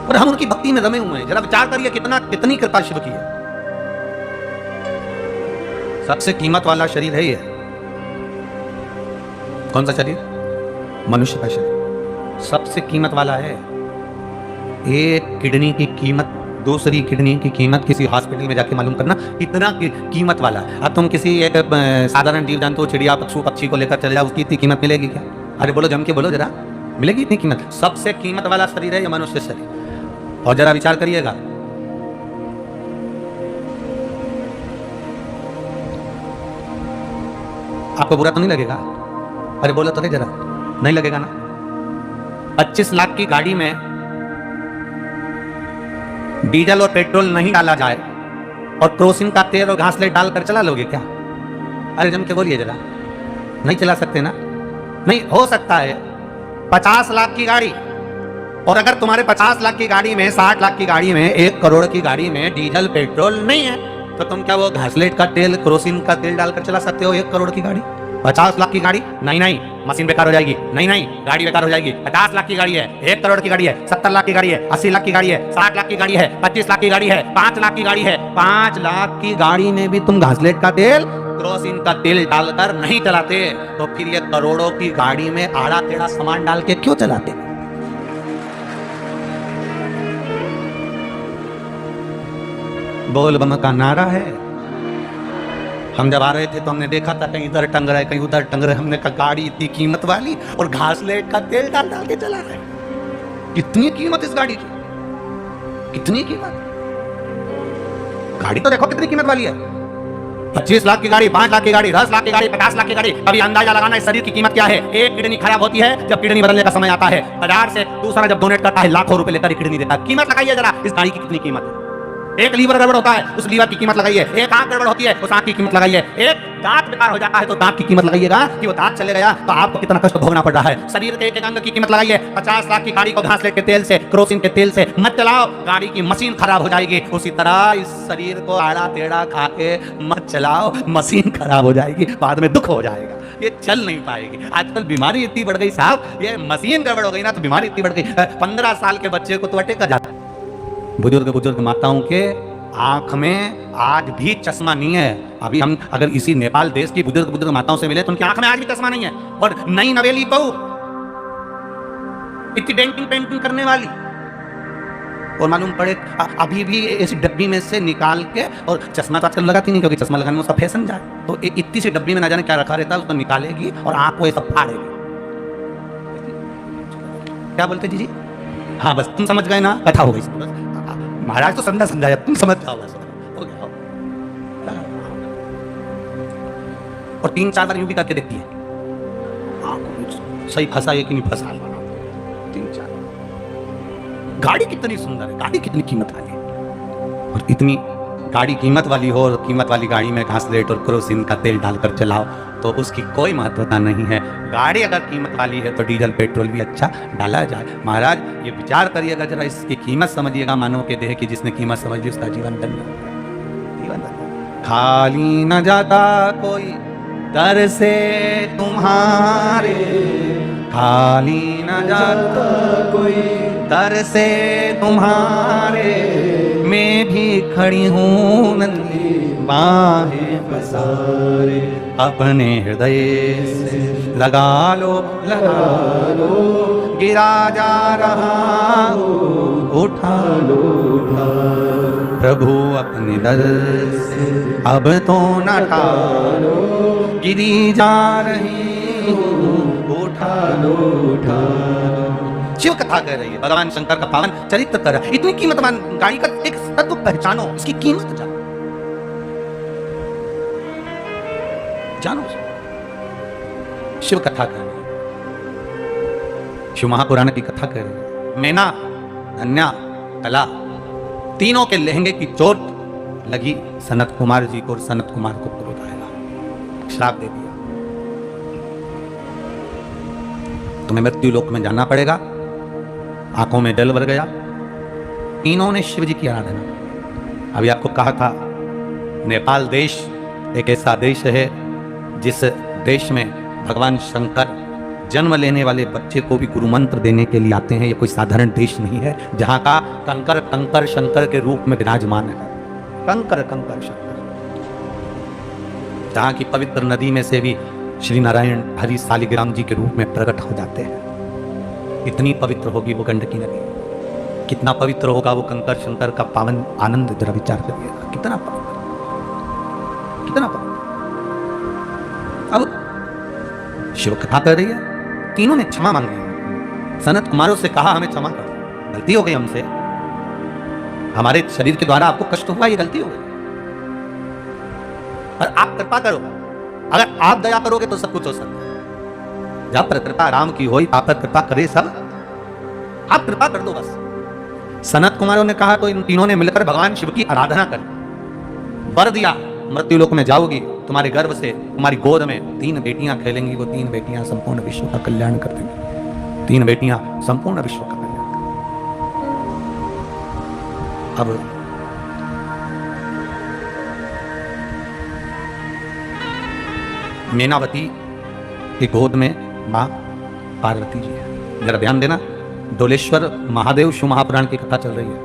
और हम उनकी भक्ति में रमे हुए हैं। जरा विचार करिए कितनी कृपा शिव की है। सबसे कीमत वाला शरीर है ये। कौन सा शरीर? मनुष्य का शरीर सबसे कीमत वाला है। एक किडनी की कीमत दूसरी किडनी की कीमत किसी हॉस्पिटल में जाके मालूम करना, इतना कीमत वाला है। अब तुम किसी एक साधारण जीव जंतु, चिड़िया, पशु, पक्षी को लेकर चले जाओ, उसकी इतनी कीमत मिलेगी क्या? अरे बोलो, जम के बोलो जरा, मिलेगी इतनी कीमत? सबसे कीमत वाला शरीर है ये मनुष्य शरीर। और जरा विचार करिएगा, आपको बुरा तो नहीं लगेगा? अरे बोलो तो नहीं, जरा नहीं लगेगा ना? 25 लाख की गाड़ी में डीजल और पेट्रोल नहीं डाला जाए और केरोसिन का तेल और घासलेट डालकर चला लोगे क्या? अरे जम के बोलिए जरा, नहीं चला सकते ना? नहीं हो सकता है 50 लाख की गाड़ी, और अगर तुम्हारे 50 लाख की गाड़ी में, 60 लाख की गाड़ी में, 1 करोड़ की गाड़ी में डीजल पेट्रोल नहीं है, तो तुम क्या वो घासलेट का तेल, केरोसिन का तेल डालकर चला सकते हो 1 करोड़ की गाड़ी? 50 लाख की गाड़ी? नहीं नहीं, मशीन बेकार हो जाएगी। नहीं नहीं, गाड़ी बेकार हो जाएगी। 50 लाख की गाड़ी है, 1 करोड़ की गाड़ी है, 70 लाख की गाड़ी है, 80 लाख की गाड़ी है, 60 लाख की गाड़ी है, 25 लाख की गाड़ी है, 5 लाख की गाड़ी है। 5 लाख की गाड़ी में भी तुम घासलेट का तेल, केरोसिन का तेल डालकर नहीं चलाते, तो फिर ये करोड़ों की गाड़ी में आड़ा टेढ़ा सामान डाल के क्यों चलाते? बोल बम का नारा है। हम जब आ रहे थे तो हमने देखा था कहीं इधर टंग रहा है, कहीं उधर टंग रहा है। हमने कहा गाड़ी इतनी कीमत वाली और घासलेट का तेल डाल डाल के चला रहे। कितनी कीमत इस गाड़ी की, कितनी कीमत? गाड़ी तो देखो कितनी कीमत वाली है। 25 लाख की गाड़ी, 5 लाख की गाड़ी, 10 लाख की गाड़ी, 50 लाख की गाड़ी। अभी अंदाजा लगाना इस शरीर की कीमत क्या है। एक किडनी खराब होती है जब किडनी बदलने का समय आता है, बाजार से दूसरा जब डोनेट करता है लाखों रुपए लेकर किडनी देता है। कीमत लगाइए जरा इस गाड़ी की कितनी कीमत है। एक लीवर गड़बड़ होता है, उस लीवर की कीमत लगाइए। एक आंख गड़बड़ होती है, उस आंख की कीमत लगाइए। एक दांत बेकार हो जाता है तो दांत की कीमत लगाइएगा कि वो दांत चले गया तो आपको कितना कष्ट भोगना पड़ रहा है। शरीर के एक एक अंग की कीमत लगाइए। 50 लाख की गाड़ी को घासलेट के तेल से, केरोसिन के तेल से मत चलाओ, गाड़ी की मशीन खराब हो जाएगी। उसी तरह इस शरीर को आड़ा टेढ़ा खा के मत चलाओ, मशीन खराब हो जाएगी, बाद में दुख हो जाएगा, ये चल नहीं पाएगी। आजकल बीमारी इतनी बढ़ गई साहब, ये मशीन गड़बड़ हो गई ना तो बीमारी इतनी बढ़ गई। 15 साल के बच्चे को तो अटैक आ जाता है। बुजुर्ग माताओं के आंख में आज भी चश्मा नहीं है। अभी हम अगर इसी नेपाल देश की बुजुर्ग माताओं से मिले तो उनकी आंख में आज भी चश्मा नहीं है। और नई नवेली बहू इतनी डेंटिंग पेंटिंग करने वाली, और मालूम पड़े अभी भी इस डब्बी में से निकाल के, और चश्मा तो आजकल लगाती नहीं क्योंकि चश्मा लगाने में उसका फैशन जाए, तो इतनी सी डब्बी में ना जाने क्या रखा रहता है, उसको निकालेगी और आंख को ये सब फाड़ेगी। क्या बोलते जी? हाँ बस तुम समझ गए ना, कथा हो गई। महाराज तो समझाया, तुम समझ जाओ बस, हो गया। और 3-4 बार यूं भी करके देखती है, सही फंसा है कि नहीं फंसा। 3-4 गाड़ी कितनी सुंदर है, गाड़ी कितनी कीमत वाली है। और इतनी गाड़ी कीमत वाली हो और कीमत वाली गाड़ी में घासलेट और केरोसिन का तेल डालकर चलाओ तो उसकी कोई महत्वता नहीं है। गाड़ी अगर कीमत वाली है तो डीजल पेट्रोल भी अच्छा डाला जाए। महाराज ये विचार करिएगा जरा, इसकी कीमत समझिएगा। मानव के देह की जिसने कीमत समझ ली उसका जीवन धन्य, जीवन धन्य। खाली न जाता कोई दर से तुम्हारे, खाली न जाता कोई दर से तुम्हारे, मैं भी खड़ी हूँ नंदी बाहें पसारे, अपने हृदय से लगा लो, गिरा जा रहा उठा लो, उठा प्रभु अपने दर से अब तो न टालो, गिरी जा रही उठा लो, उठा लो। शिव कथा कह रही है, भगवान शंकर का पावन चरित्र कर रहा है। इतनी कीमतवान गाड़ी का एक तत्व पहचानो, इसकी कीमत जानो, जानो। शिव कथा कर रही है, शिव महापुराण की कथा कर रही है। मैना, धन्या, कला, तीनों के लहंगे की चोट लगी सनत कुमार जी को और सनत कुमार को क्रोध आया, श्राप दे दिया, तुम्हें मृत्यु लोक में जाना पड़ेगा। आंखों में जल भर गया। तीनों ने शिव जी की आराधना। अभी आपको कहा था नेपाल देश एक ऐसा देश है जिस देश में भगवान शंकर जन्म लेने वाले बच्चे को भी गुरु मंत्र देने के लिए आते हैं। ये कोई साधारण देश नहीं है, जहां का कंकर कंकर शंकर के रूप में विराजमान है। कंकर कंकर शंकर, जहां की पवित्र नदी में से भी श्री नारायण हरि शालिग्राम जी के रूप में प्रकट हो जाते हैं। इतनी पवित्र होगी वो गंडकी नदी, कितना पवित्र होगा वो कंकर शंकर का पावन आनंद, जरा विचार करिएगा, कितना पवित्र, कितना पवित्र। अब शिव कथा कर रही है, तीनों ने क्षमा मांगी। सनत कुमारों से कहा हमें क्षमा करो, गलती हो गई हमसे, हमारे शरीर के द्वारा आपको कष्ट हुआ, ये गलती हो गई, और आप कृपा करो, अगर आप दया करोगे तो सब कुछ हो सकता है। जब पर कृपा राम की होई, आप पर कृपा करे सब, आप कृपा कर दो बस। सनत कुमारों ने कहा तो इन तीनों ने मिलकर भगवान शिव की आराधना कर, वर दिया, मृत्यु लोक में जाओगी, तुम्हारे गर्भ से, तुम्हारी गोद में 3 बेटियां खेलेंगी, वो 3 बेटियां संपूर्ण विश्व का कल्याण कर देंगी। 3 बेटियां संपूर्ण विश्व का कल्याण। अब मीनावती की गोद में मां पार्वती जी है। जरा ध्यान देना, डोलेश्वर महादेव शिव महापुराण की कथा चल रही है,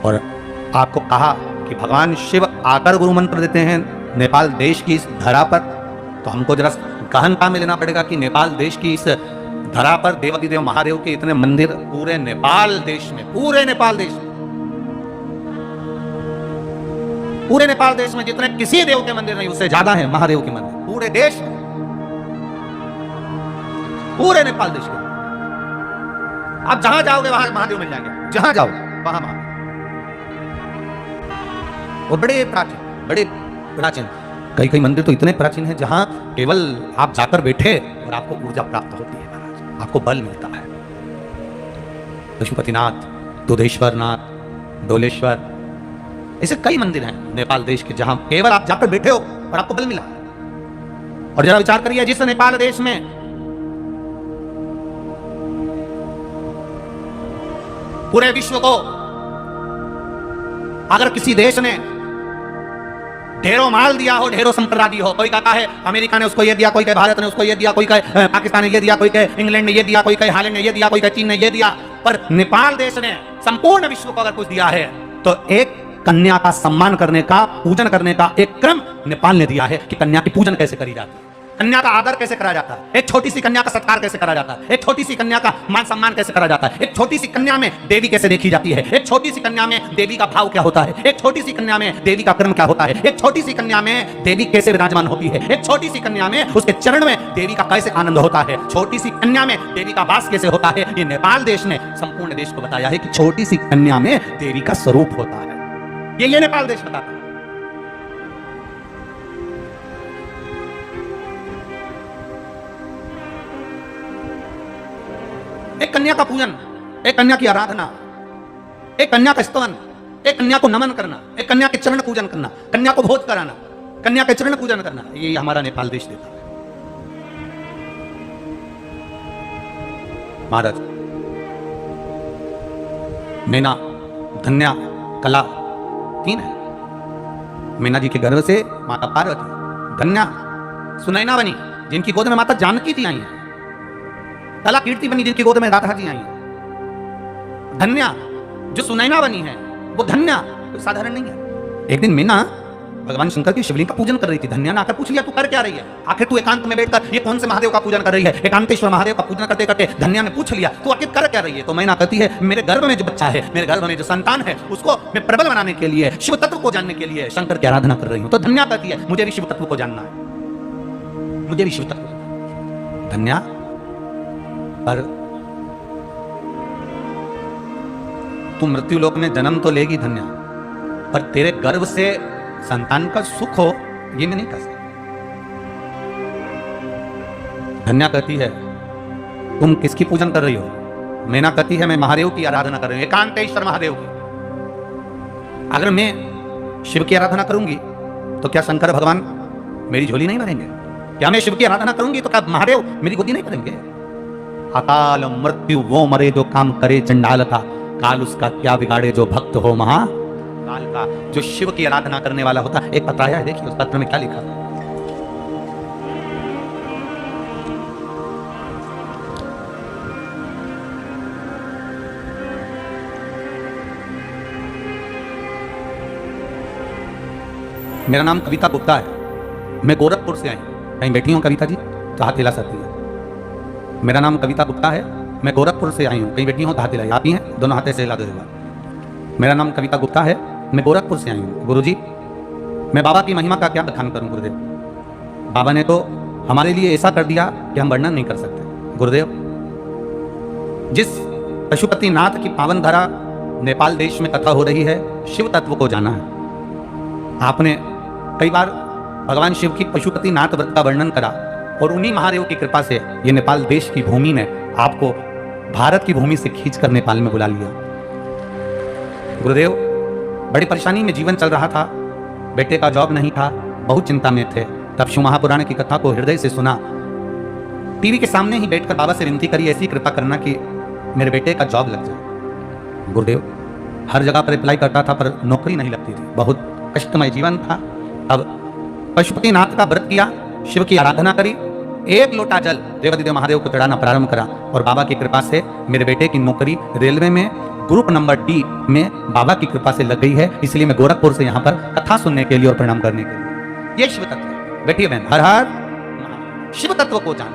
और आपको कहा कि भगवान शिव आकर गुरु मंत्र देते हैं नेपाल देश की इस धरा पर। तो हमको जरा गहनता में लेना पड़ेगा कि नेपाल देश की इस धरा पर देवादिदेव महादेव के इतने मंदिर पूरे नेपाल देश में, पूरे नेपाल देश में, पूरे नेपाल देश में जितने किसी देव के मंदिर नहीं उससे ज्यादा है महादेव के मंदिर पूरे देश में, पूरे नेपाल देश में। आप जहां जाओगे वहां महादेव मिल जाएंगे, जहां जाओ वहां महादेव। और बड़े प्राचीन, बड़े प्राचीन, कई कई मंदिर तो इतने प्राचीन हैं जहां केवल आप जाकर बैठे और आपको ऊर्जा प्राप्त होती है महाराज, आपको बल मिलता है। पशुपतिनाथ, दुधेश्वर नाथ, डोलेश्वर, ऐसे कई मंदिर हैं नेपाल देश के जहां केवल आप जाकर बैठे हो और आपको बल मिला। और जरा विचार करिए, जिस नेपाल देश में पूरे विश्व को अगर किसी देश ने ढेरों माल दिया हो, ढेरों संपदा दी हो, कोई कहता है अमेरिका ने उसको ये दिया, कोई कहे भारत ने उसको ये दिया, कोई कहे पाकिस्तान ने ये दिया, कोई कहे इंग्लैंड ने ये दिया, कोई कहे हालैंड ने ये दिया, कोई कहे चीन ने ये दिया, पर नेपाल देश ने संपूर्ण विश्व को अगर कुछ दिया है तो एक कन्या का सम्मान करने का, पूजन करने का एक क्रम नेपाल ने दिया है कि कन्या की पूजन कैसे करी जाती है, कन्या का आदर कैसे करा जाता है, एक छोटी सी कन्या का सत्कार कैसे करा जाता है, एक छोटी सी कन्या का मान सम्मान कैसे करा जाता है, एक छोटी सी कन्या में देवी कैसे देखी जाती है, एक छोटी सी कन्या में देवी का भाव क्या होता है, एक छोटी सी कन्या में देवी का कर्म क्या होता है, एक छोटी सी कन्या में देवी कैसे विराजमान होती है, एक छोटी सी कन्या में उसके चरण में देवी का कैसे आनंद होता है, छोटी सी कन्या में देवी का वास कैसे होता है। ये नेपाल देश ने संपूर्ण देश को बताया है कि छोटी सी कन्या में देवी का स्वरूप होता है। ये नेपाल देश बताता है। एक कन्या का पूजन, एक कन्या की आराधना, एक कन्या का स्तवन, एक कन्या को नमन करना, एक कन्या के चरण पूजन करना, कन्या को भोज कराना, कन्या के चरण पूजन करना, ये हमारा नेपाल देश देता है। महाराज, मीना, धन्या, कला 3 है। मीना जी के गर्भ से माता पार्वती, धन्या सुनैना बनी जिनकी गोद में माता जानकी जी आई है, कला कीर्ति बनी जिनकी गोद में राधा जी आई है, धन्या जो सुनैना बनी है वो धन्या तो साधारण नहीं है। एक दिन मीना भगवान शंकर की शिवलिंग का पूजन कर रही थी। धन्या ने आकर पूछ लिया, तू कर क्या रही है? आखिर तू एकांत में बैठकर ये कौन से महादेव का पूजन कर रही है? एकांतेश्वर महादेव का पूजन करते करते धन्या ने पूछ लिया, तू आखिर कर क्या रही है? तो मैना कहती है, मेरे गर्भ में जो बच्चा है, मेरे गर्भ में जो संतान है, उसको मैं प्रबल बनाने के लिए, शिव तत्व को जानने के लिए शंकर की आराधना कर रही हूँ। तो धन्या कहती है, मुझे भी शिव तत्व को जानना है, मुझे भी शिव तत्व। धन्या पर तू मृत्यु लोक में जन्म तो लेगी धन्या, पर तेरे गर्भ से संतान का सुख हो ये मैं नहीं कर सकता। धन्या कहती है, तुम किसकी पूजन कर रही हो? मैना कहती है, मैं महादेव की आराधना कर रही हूं, एकांतेश्वर महादेव की। अगर मैं शिव की आराधना करूंगी तो क्या शंकर भगवान मेरी झोली नहीं भरेंगे? क्या मैं शिव की आराधना करूंगी तो क्या महादेव मेरी गोदी नहीं भरेंगे? अकाल मृत्यु वो मरे जो काम करे चंडाल का, काल उसका क्या बिगाड़े जो भक्त हो महा काल का। जो शिव की आराधना करने वाला होता है, एक पत्र आया है, देखिए उस पत्र में क्या लिखा है। मेरा नाम कविता गुप्ता है, मैं गोरखपुर से आई हूं। कहीं बैठी हूं कविता जी तो हाथ हिला सकती है। मेरा नाम कविता गुप्ता है, मैं गोरखपुर से आई हूं। कहीं बैठी हूं तो हाथ हिलाई, आप ही हैं, दोनों हाथे से हिला देगा। मेरा नाम कविता गुप्ता है, मैं गोरखपुर से आई हूँ। गुरुजी, मैं बाबा की महिमा का क्या बखान करूँ गुरुदेव? बाबा ने तो हमारे लिए ऐसा कर दिया कि हम वर्णन नहीं कर सकते। गुरुदेव, जिस पशुपतिनाथ की पावन धरा नेपाल देश में कथा हो रही है, शिव तत्व को जाना है। आपने कई बार भगवान शिव की पशुपतिनाथ व्रत का वर्णन करा और उन्हीं महादेव की कृपा से ये नेपाल देश की भूमि ने आपको भारत की भूमि से खींचकर नेपाल में बुला लिया। गुरुदेव, बड़ी परेशानी में जीवन चल रहा था, बेटे का जॉब नहीं था, बहुत चिंता में थे। तब शिव महापुराण की कथा को हृदय से सुना, टीवी के सामने ही बैठकर बाबा से विनती करी, ऐसी कृपा करना कि मेरे बेटे का जॉब लग जाए। गुरुदेव, हर जगह पर अप्लाई करता था पर नौकरी नहीं लगती थी, बहुत कष्टमय जीवन था। अब पशुपतिनाथ का व्रत किया, शिव की आराधना करी, एक लोटा जल देवादिदेव महादेव को चढ़ाना प्रारंभ करा और बाबा की कृपा से मेरे बेटे की नौकरी रेलवे में ग्रुप नंबर डी में बाबा की कृपा से लग गई है। इसलिए मैं गोरखपुर से यहाँ पर कथा सुनने के लिए और प्रणाम करने के लिए। ये शिव तत्व है। बैठिए बहन, हर हर शिव तत्व को जान।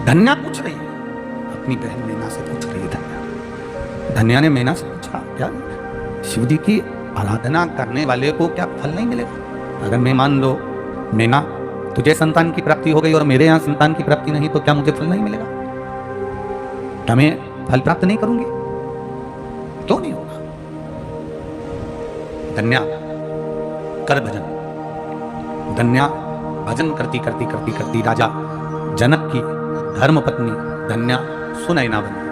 धन्या पूछ रही है, अपनी बहन मैना से पूछ रही है। धन्या ने मैना से पूछा, क्या शिव जी की आराधना करने वाले को क्या फल नहीं मिलेगा? अगर मैं मान लो मैना तुझे संतान की प्राप्ति हो गई और मेरे यहाँ संतान की प्राप्ति नहीं, तो क्या मुझे फल नहीं मिलेगा? क्या मैं फल प्राप्त नहीं करूंगी? क्यों नहीं होगा? धन्या कर भजन। धन्या भजन करती करती करती करती राजा जनक की धर्म पत्नी धन्या सुनैना बनी।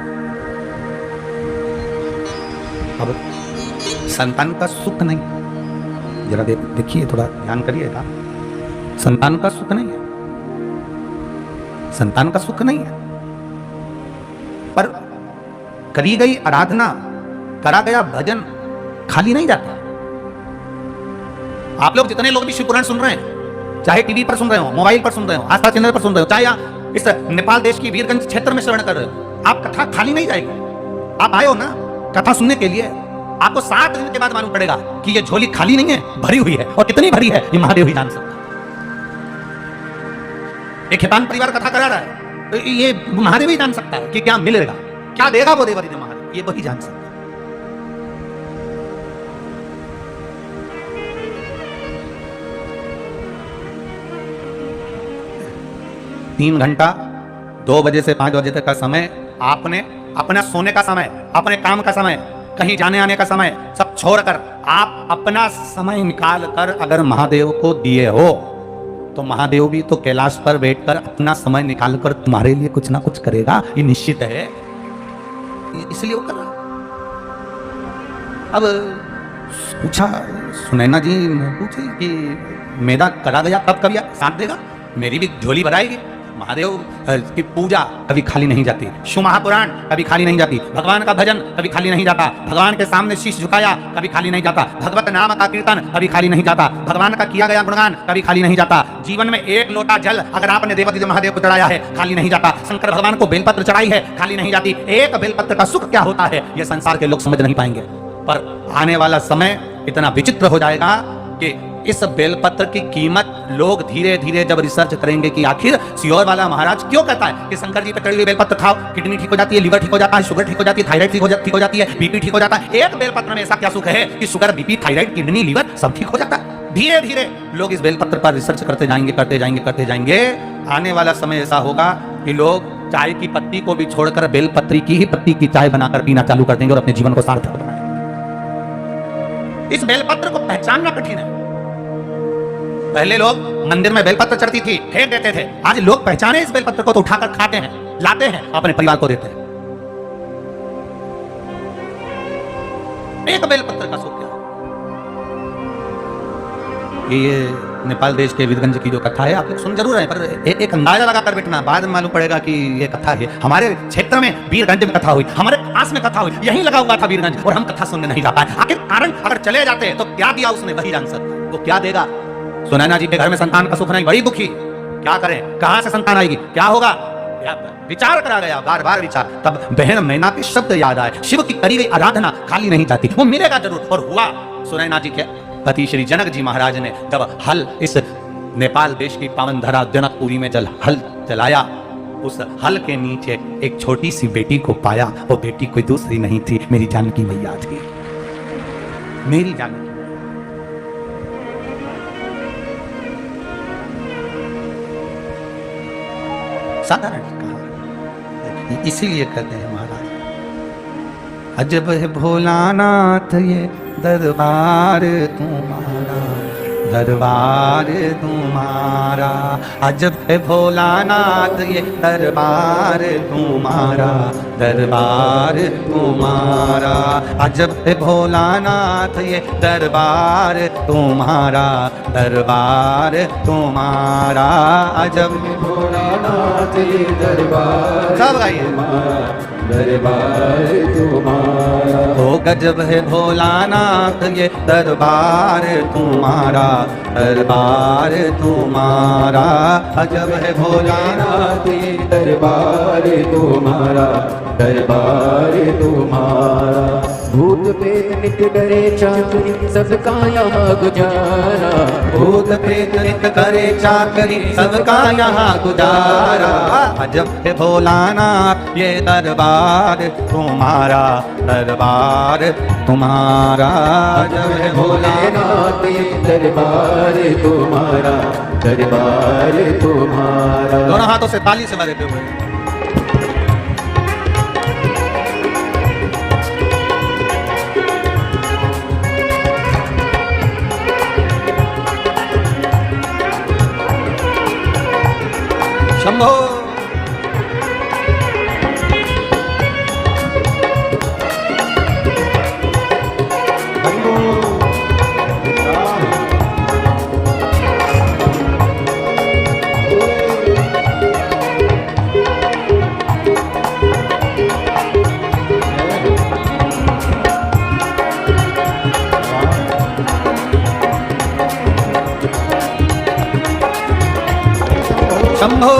अब संतान का सुख नहीं, जरा देखिए, थोड़ा ध्यान करिएगा। संतान का सुख नहीं है, संतान का सुख नहीं है, पर करी गई आराधना, करा गया भजन खाली नहीं जाता। आप लोग जितने लोग भी शिव पुराण सुन रहे हैं, चाहे टीवी पर सुन रहे हो, मोबाइल पर सुन रहे हो, आस्था चैनल पर सुन रहे हो, चाहे आप इस नेपाल देश की वीरगंज क्षेत्र में श्रवण कर रहे हो, आप कथा खाली नहीं जाएगी। आप आए हो ना कथा सुनने के लिए, आपको 7 दिन के बाद मालूम पड़ेगा कि ये झोली खाली नहीं है, भरी हुई है। और कितनी भरी है ये महादेव ही जान सकता। एक खेतान परिवार कथा करा रहा है, तो ये महादेव ही जान सकता है कि क्या मिलेगा, क्या देगा वो देवादिदेव महादेव, ये वही जान सकता है। 3 घंटा 2 बजे से 5 बजे तक का समय आपने अपना सोने का समय, अपने काम का समय, कहीं जाने आने का समय सब छोड़कर आप अपना समय निकाल कर अगर महादेव को दिए हो, तो महादेव भी तो कैलाश पर बैठकर अपना समय निकाल कर तुम्हारे लिए कुछ ना कुछ करेगा, ये निश्चित है। इसलिए वो कर रहा। अब पूछा सुनैना जी ने पूछी कि मेरा करा गया कब कभी साथ देगा, मेरी भी झोली भराएगी। महादेव की पूजा कभी खाली नहीं जाती, शिव महापुराण कभी खाली नहीं जाती, भगवान का भजन कभी खाली नहीं जाता, भगवान के सामने शीश झुकाया कभी खाली नहीं जाता, भगवत नाम का कीर्तन कभी खाली नहीं जाता, भगवान का किया गया गुणगान कभी खाली नहीं जाता। जीवन में 1 लोटा जल अगर आपने देवादिदेव महादेव को चढ़ाया है, खाली नहीं जाता। शंकर भगवान को बेलपत्र चढ़ाई है, खाली नहीं जाती। एक बेलपत्र का सुख क्या होता है ये संसार के लोग समझ नहीं पाएंगे, पर आने वाला समय इतना विचित्र हो जाएगा कि इस बेलपत्र की कीमत लोग धीरे धीरे जब रिसर्च करेंगे कि आखिर सियोर वाला महाराज क्यों कहता है कि शंकर जी पे चढ़ी हुई बेलपत्र खाओ, किडनी ठीक हो जाती है, लीवर ठीक हो जाता है, शुगर ठीक हो जाती है, थायराइड ठीक हो जाती है, बीपी ठीक हो जाता है। एक बेलपत्र में ऐसा क्या सुख है कि sugar, BP, thyroid, kidney, liver सब ठीक हो जाता है। धीरे धीरे लोग इस बेलपत्र पर रिसर्च करते जाएंगे। आने वाला समय ऐसा होगा कि लोग चाय की पत्ती को भी छोड़कर बेलपत्री की ही पत्ती की चाय बनाकर पीना चालू कर देंगे और अपने जीवन को सार्थक बनाएंगे। इस बेलपत्र को पहचानना कठिन है। पहले लोग मंदिर में बेलपत्र चढ़ती थी, फेंक देते थे। आज लोग पहचाने इस बेलपत्र को तो उठाकर खाते हैं, लाते हैं, अपने परिवार को देते हैं। एक बेलपत्र का सुख क्या है? ये नेपाल देश के वीरगंज की जो कथा है, आप लोग सुन जरूर है, पर एक अंदाजा लगाकर बैठना, बाद में मालूम पड़ेगा कि ये कथा है। हमारे क्षेत्र में वीरगंज में कथा हुई, हमारे पास में कथा हुई, यहीं लगा हुआ था वीरगंज, और हम कथा सुनने नहीं जा पाए। आखिर कारण अगर चले जाते तो क्या दिया उसने, वही जान सकते। वो क्या देगा? सुनैना जी के घर में संतान का सुख नहीं, बड़ी दुखी, क्या करें, कहां से संतान आएगी, क्या होगा? विचार करा गया, बार बार विचार। तब बहन मैना के शब्द याद आए, शिव की करी गई आराधना खाली नहीं जाती, वो मिलेगा जरूर। और हुआ, सुनैना जी के पति श्री जनक जी महाराज ने जब हल इस नेपाल देश की पावन धरा जनकपुरी में जल हल चलाया, उस हल के नीचे एक छोटी सी बेटी को पाया। वो बेटी कोई दूसरी नहीं थी, मेरी जानकी मैया थी, मेरी जानकी। साधारण कहा, इसीलिए कहते हैं महाराज, अजब है भोलानाथ ये दरबार तुम्हारा, दरबार तुम्हारा। अजब है भोलानाथ ये दरबार तुम्हारा, दरबार तुम्हारा। अजब है भोलानाथ ये दरबार तुम्हारा, दरबार तुम्हारा। अजब है भोलानाथ ये दरबार सब गाइए, दरबार तुम्हारा। ओ गजब है भोलानाथ ये दरबार तुम्हारा, दरबार तुम्हारा। अजब है भोलानाथ ये दरबार तुम्हारा, दरबार तुम्हारा। भूत प्रेत नित करे चाकरी, सबका यहाँ गुजारा। भूत प्रेत नित करे चाकरी, सबका यहाँ गुजारा। अजब है भोलानाथ ये दरबार तुम्हारा, दरबार तुम्हारा। अजब है भोलेनाथ ये दरबार तुम्हारा, दरबार तुम्हारा। दोनों हाथों से ताली से मारे हुए। शंभो शंभो।